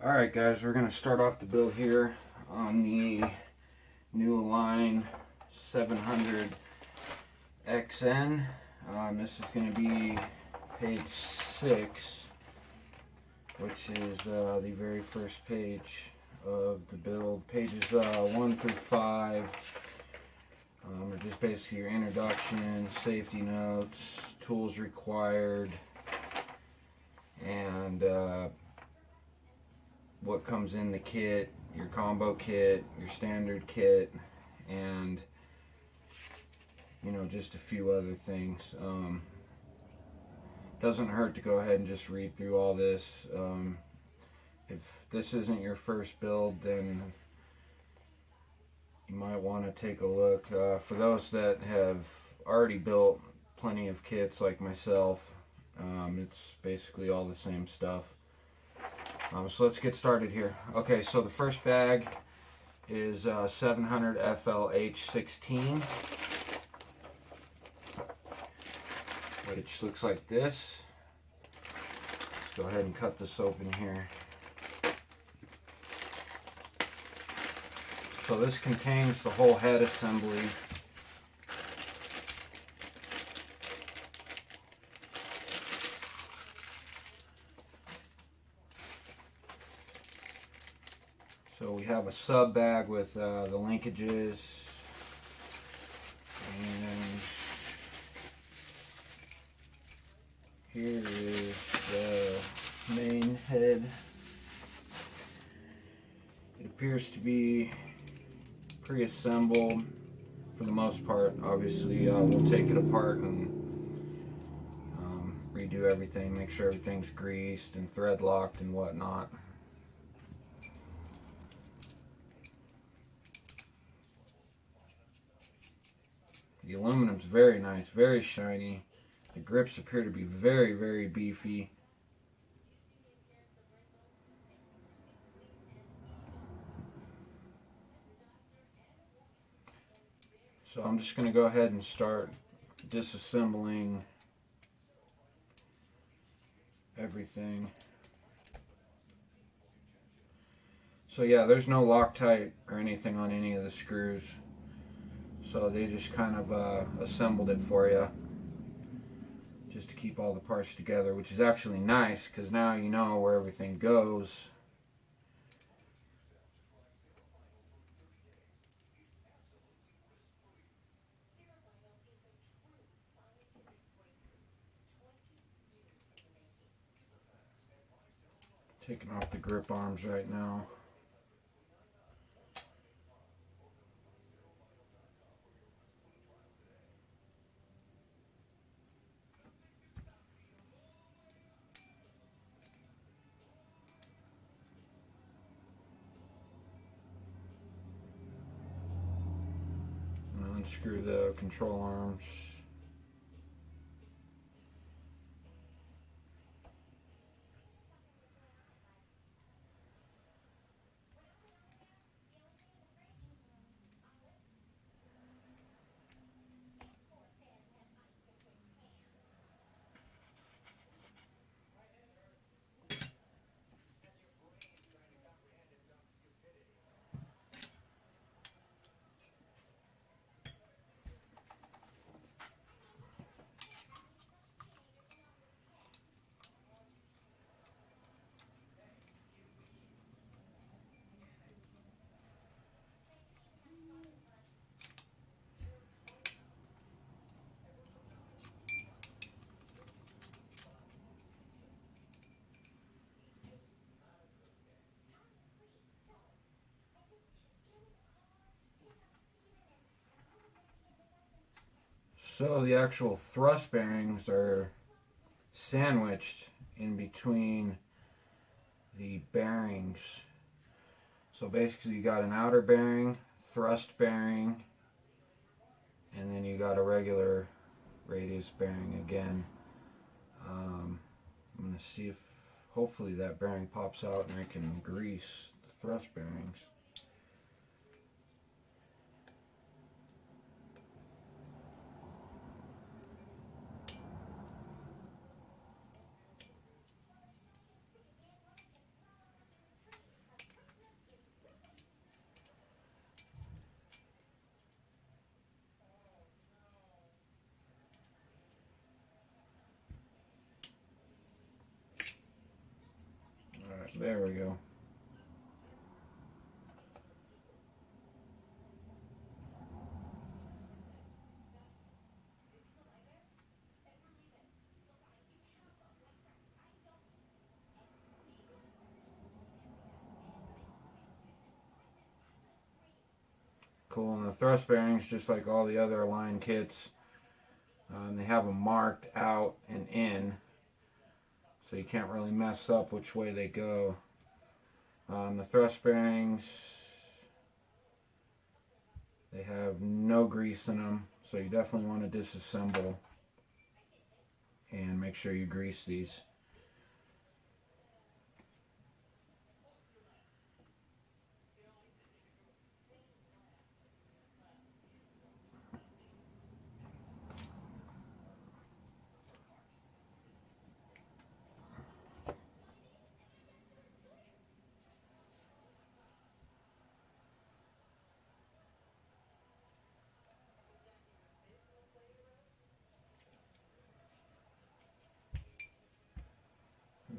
Alright guys, we're going to start off the build here on the new Align 700 XN. This is going to be page 6, which is the very first page of the build. Pages 1 through 5 are just basically your introduction, safety notes, tools required, and what comes in the kit, your combo kit, your standard kit, and just a few other things. Doesn't hurt to go ahead and just read through all this. If this isn't your first build, then you might want to take a look. For those that have already built plenty of kits like myself, it's basically all the same stuff. So let's get started here. Okay, so the first bag is 700 FLH16, which looks like this. Let's go ahead and cut this open here. So this contains the whole head assembly. So we have a sub bag with the linkages, and here is the main head. It appears to be pre-assembled for the most part. Obviously we'll take it apart and redo everything, make sure everything's greased and thread locked and whatnot. The aluminum's very nice, very shiny. The grips appear to be very, very beefy. So I'm just going to go ahead and start disassembling everything. So yeah, there's no Loctite or anything on any of the screws. So they just kind of assembled it for you, just to keep all the parts together, which is actually nice because now you know where everything goes. Taking off the grip arms right now. Unscrew the control arms. So the actual thrust bearings are sandwiched in between the bearings. So basically you got an outer bearing, thrust bearing, and then you got a regular radius bearing again. I'm going to see if hopefully that bearing pops out and I can grease the thrust bearings. There we go. Cool, and the thrust bearings, just like all the other Align kits, they have them marked out and in, so you can't really mess up which way they go. The thrust bearings, they have no grease in them, so you definitely want to disassemble and make sure you grease these.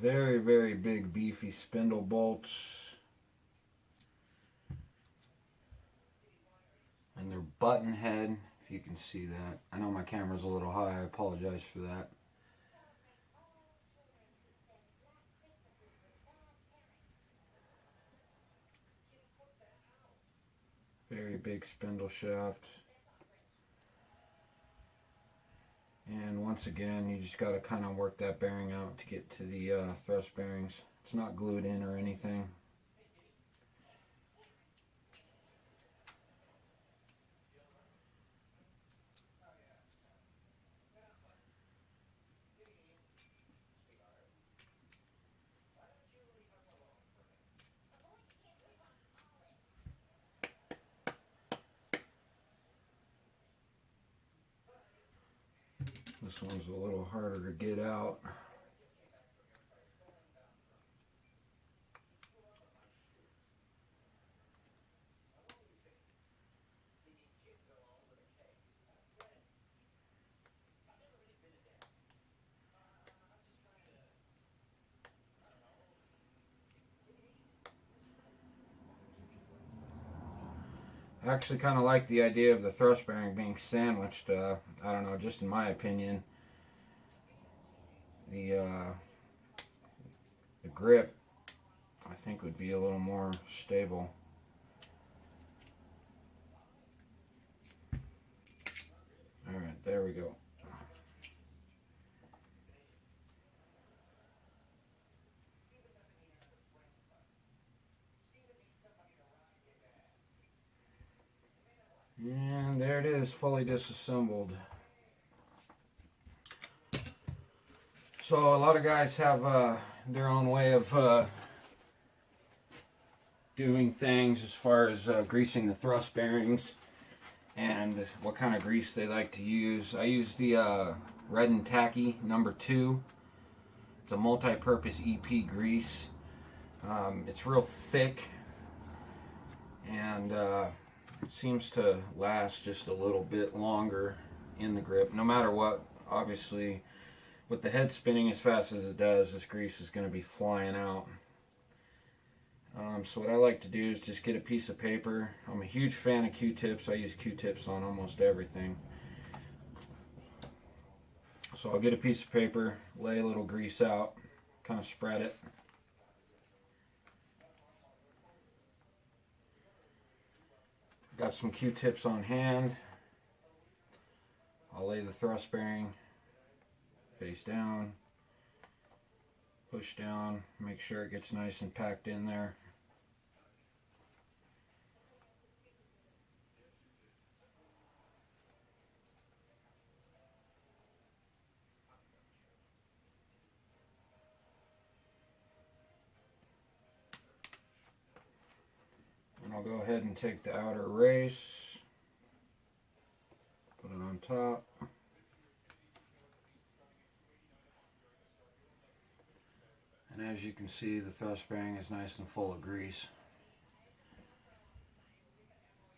Very, very big, beefy spindle bolts. And they're button head, if you can see that. I know my camera's a little high, I apologize for that. Very big spindle shaft. And once again, you just got to kind of work that bearing out to get to the thrust bearings. It's not glued in or anything. This one's a little harder to get out. I actually kind of like the idea of the thrust bearing being sandwiched. I don't know, just in my opinion. The grip, I think, would be a little more stable. Alright, there we go. And there it is, fully disassembled. So a lot of guys have their own way of doing things as far as greasing the thrust bearings and what kind of grease they like to use. I use the Red and Tacky #2. It's a multi-purpose EP grease. It's real thick, and it seems to last just a little bit longer in the grip. No matter what, obviously, with the head spinning as fast as it does, this grease is going to be flying out. So what I like to do is just get a piece of paper. I'm a huge fan of Q-tips. I use Q-tips on almost everything. So I'll get a piece of paper, lay a little grease out, kind of spread it. Got some Q-tips on hand. I'll lay the thrust bearing face down, push down, make sure it gets nice and packed in there. And I'll go ahead and take the outer race, put it on top. And as you can see, the thrust bearing is nice and full of grease.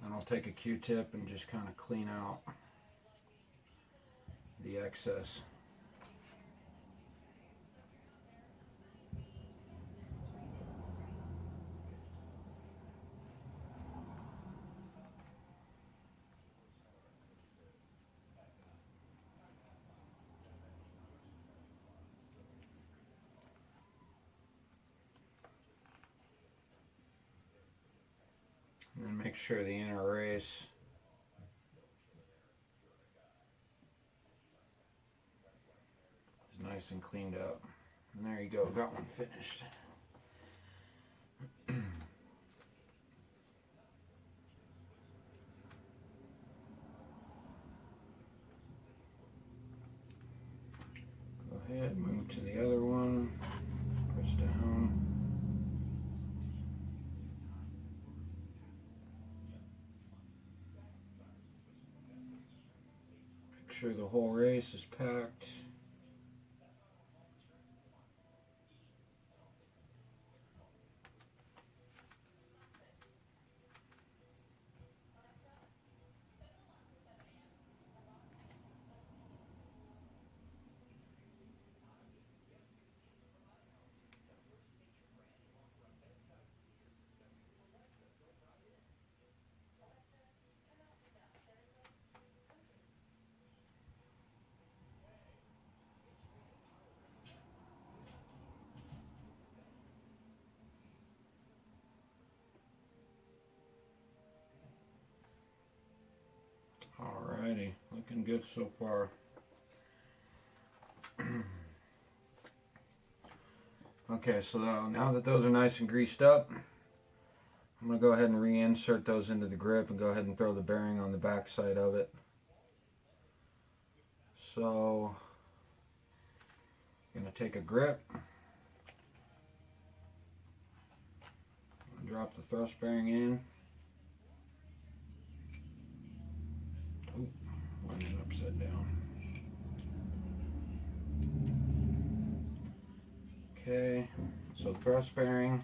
Then I'll take a Q-tip and just kind of clean out the excess. And then make sure the inner race is nice and cleaned up. And there you go, got one finished. Go ahead, move to the other one, press down. Make sure the whole race is packed. Alrighty, looking good so far. Okay, so now that those are nice and greased up, I'm going to go ahead and reinsert those into the grip and go ahead and throw the bearing on the back side of it. So, I'm going to take a grip, drop the thrust bearing in. Oh, went in upside down. Okay, so thrust bearing,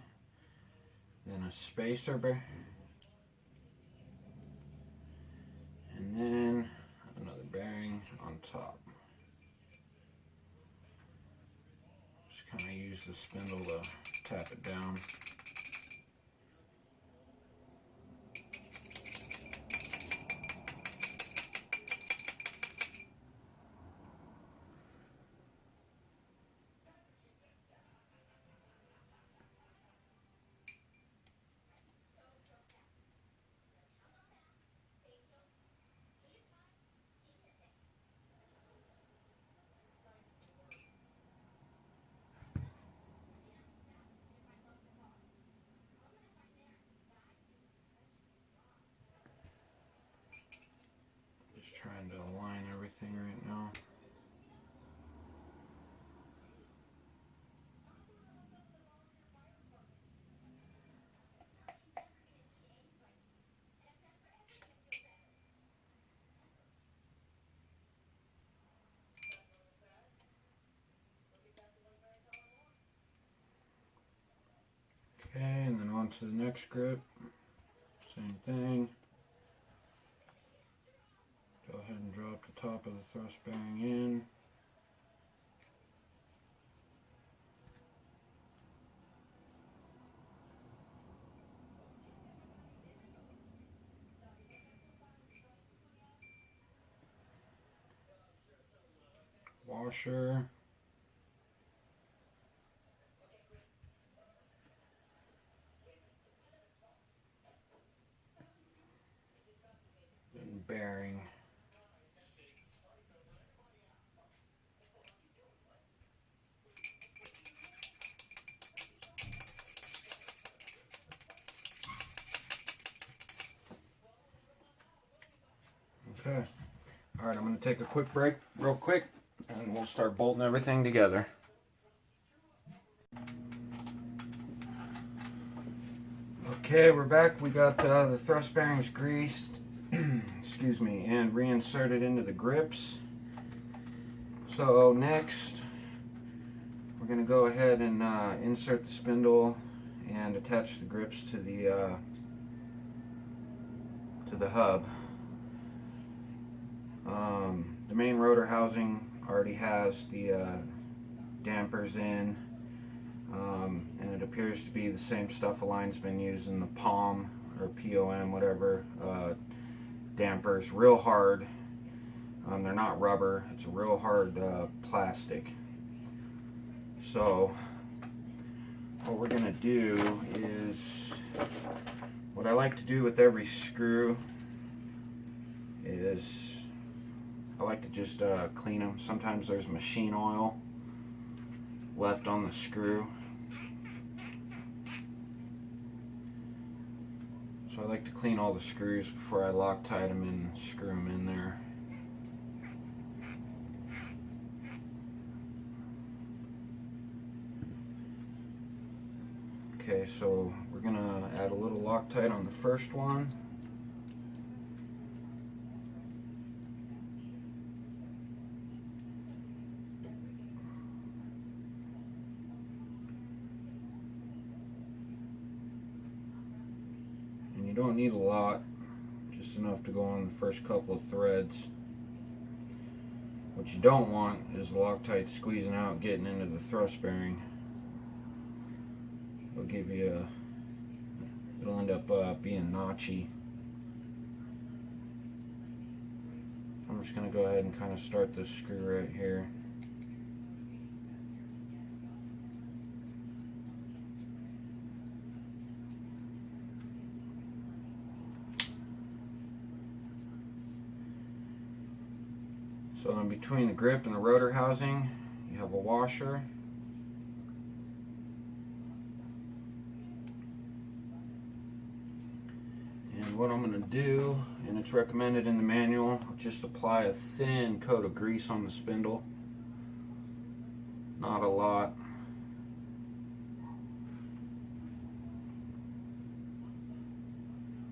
then a spacer bearing, and then another bearing on top. Just kind of use the spindle to tap it down. Trying to align everything right now. Okay, and then on to the next grip. Same thing. Go ahead and drop the top of the thrust bearing in. Washer. And bearing. Okay. Alright, I'm going to take a quick break real quick and we'll start bolting everything together. Okay, we're back. We got the thrust bearings greased, excuse me, and reinserted into the grips. So next, we're going to go ahead and insert the spindle and attach the grips to the hub. The main rotor housing already has the dampers in, and it appears to be the same stuff Align's been using, the POM or POM, whatever, dampers, real hard. They're not rubber, it's a real hard plastic. So what we're going to do is What I like to do with every screw is I like to just clean them. Sometimes there's machine oil left on the screw, so I like to clean all the screws before I Loctite them and screw them in there. Okay, so we're gonna add a little Loctite on the first one. And you don't need a lot, just enough to go on the first couple of threads. What you don't want is the Loctite squeezing out, getting into the thrust bearing. It'll give you it'll end up being notchy. I'm just going to go ahead and kind of start this screw right here. So in between the grip and the rotor housing, you have a washer. And what I'm going to do, and it's recommended in the manual, just apply a thin coat of grease on the spindle. Not a lot.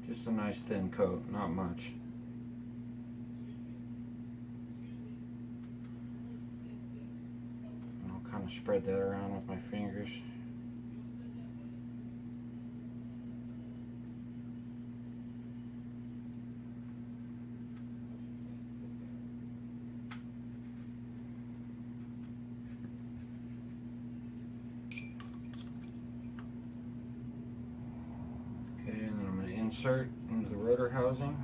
Just a nice thin coat, not much. And I'll kind of spread that around with my fingers. Okay, and then I'm going to insert into the rotor housing.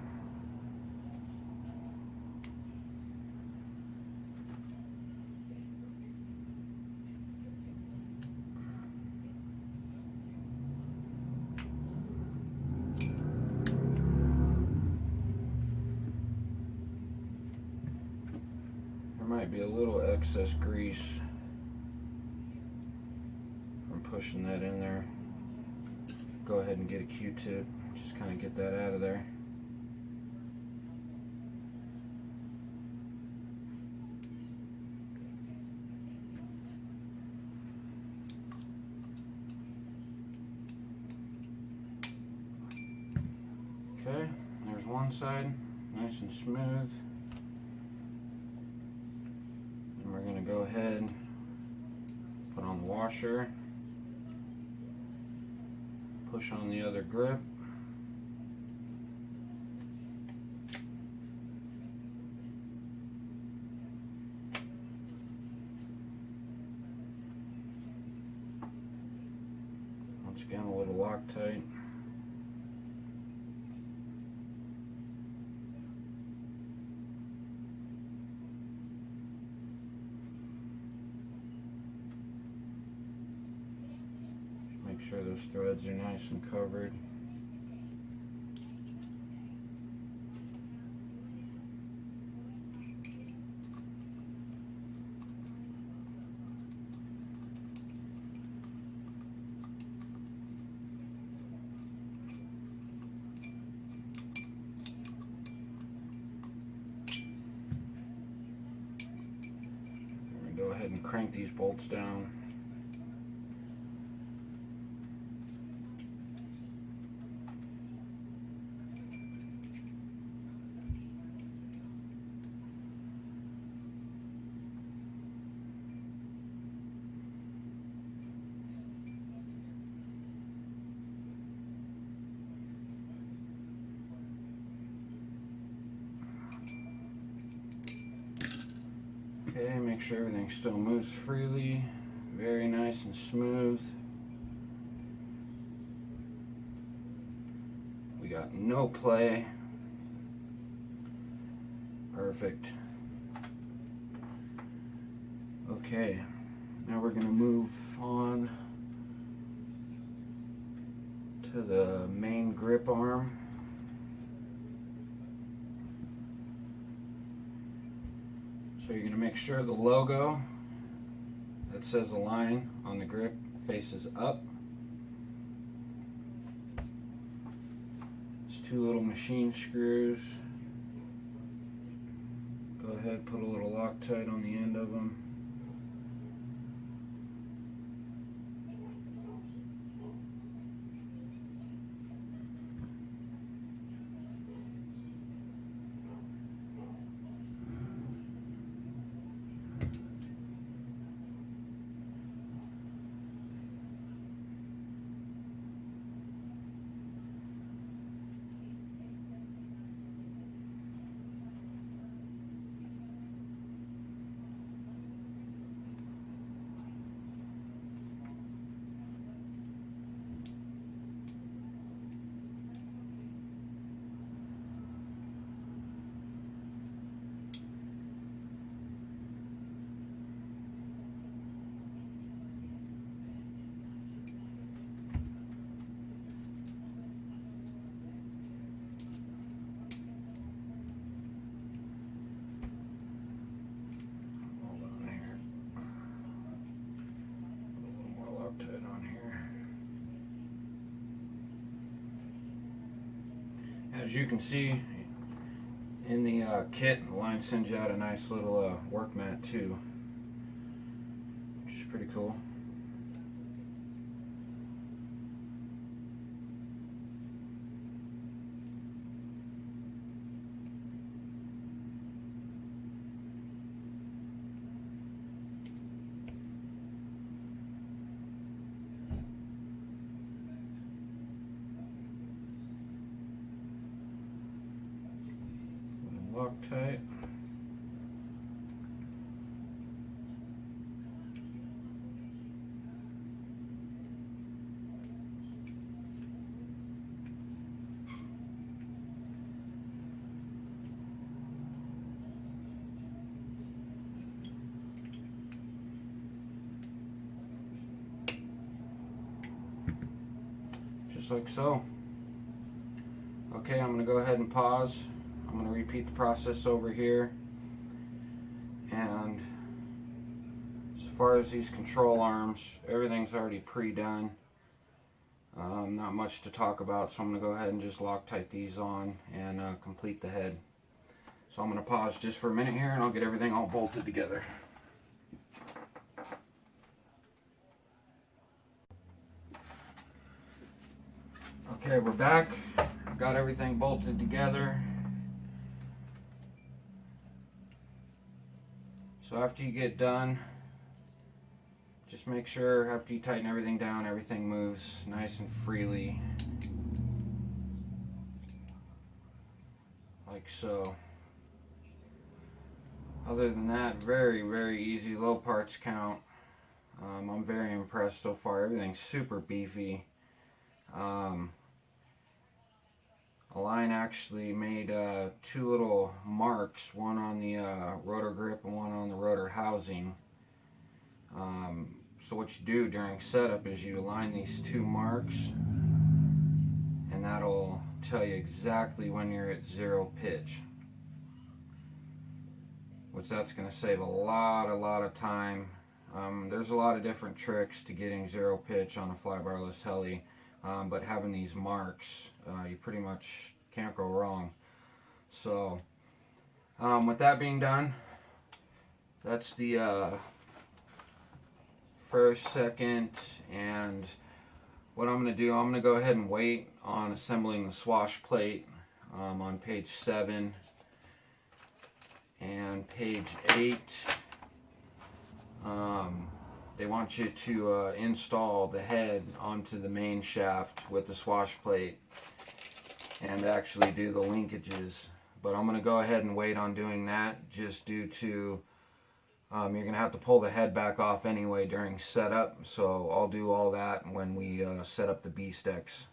There might be a little excess grease from pushing that in there. Go ahead and get a Q-tip, just kind of get that out of there. Okay, there's one side, nice and smooth. And we're going to go ahead, put on the washer. Push on the other grip. Once again, a little Loctite. Make sure those threads are nice and covered. I'm going to go ahead and crank these bolts down. Okay, make sure everything still moves freely, very nice and smooth. We got no play. Perfect. Okay, now we're going to move on to to the main grip arm. So you're going to make sure the logo that says Align on the grip faces up. It's 2 little machine screws. Go ahead, put a little Loctite on the end of them. As you can see in the kit, Align sends you out a nice little work mat too, which is pretty cool. Loctite. Just like so. Okay, I'm going to go ahead and pause. I'm going to repeat the process over here, and as far as these control arms, everything's already pre-done. Not much to talk about, so I'm going to go ahead and just Loctite these on and complete the head. So I'm going to pause just for a minute here and I'll get everything all bolted together. Okay, we're back. Got everything bolted together. So after you get done, just make sure after you tighten everything down, everything moves nice and freely, like so. Other than that, very, very easy, low parts count. I'm very impressed so far. Everything's super beefy. Align actually made 2 little marks, one on the rotor grip and one on the rotor housing. So what you do during setup is you align these 2 marks, and that'll tell you exactly when you're at 0 pitch, which that's going to save a lot of time. There's a lot of different tricks to getting 0 pitch on a flybarless heli, but having these marks, you pretty much can't go wrong. So with that being done, that's the first, second, and what I'm going to do, I'm going to go ahead and wait on assembling the swash plate on page 7 and page 8. They want you to install the head onto the main shaft with the swash plate and actually do the linkages. But I'm going to go ahead and wait on doing that, just due to you're going to have to pull the head back off anyway during setup, so I'll do all that when we set up the B-Stecks.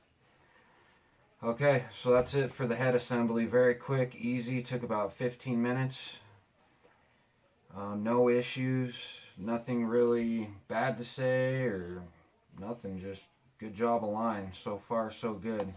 Okay, so that's it for the head assembly. Very quick, easy, took about 15 minutes. No issues, nothing really bad to say or nothing, just Good job, Align. So far, so good.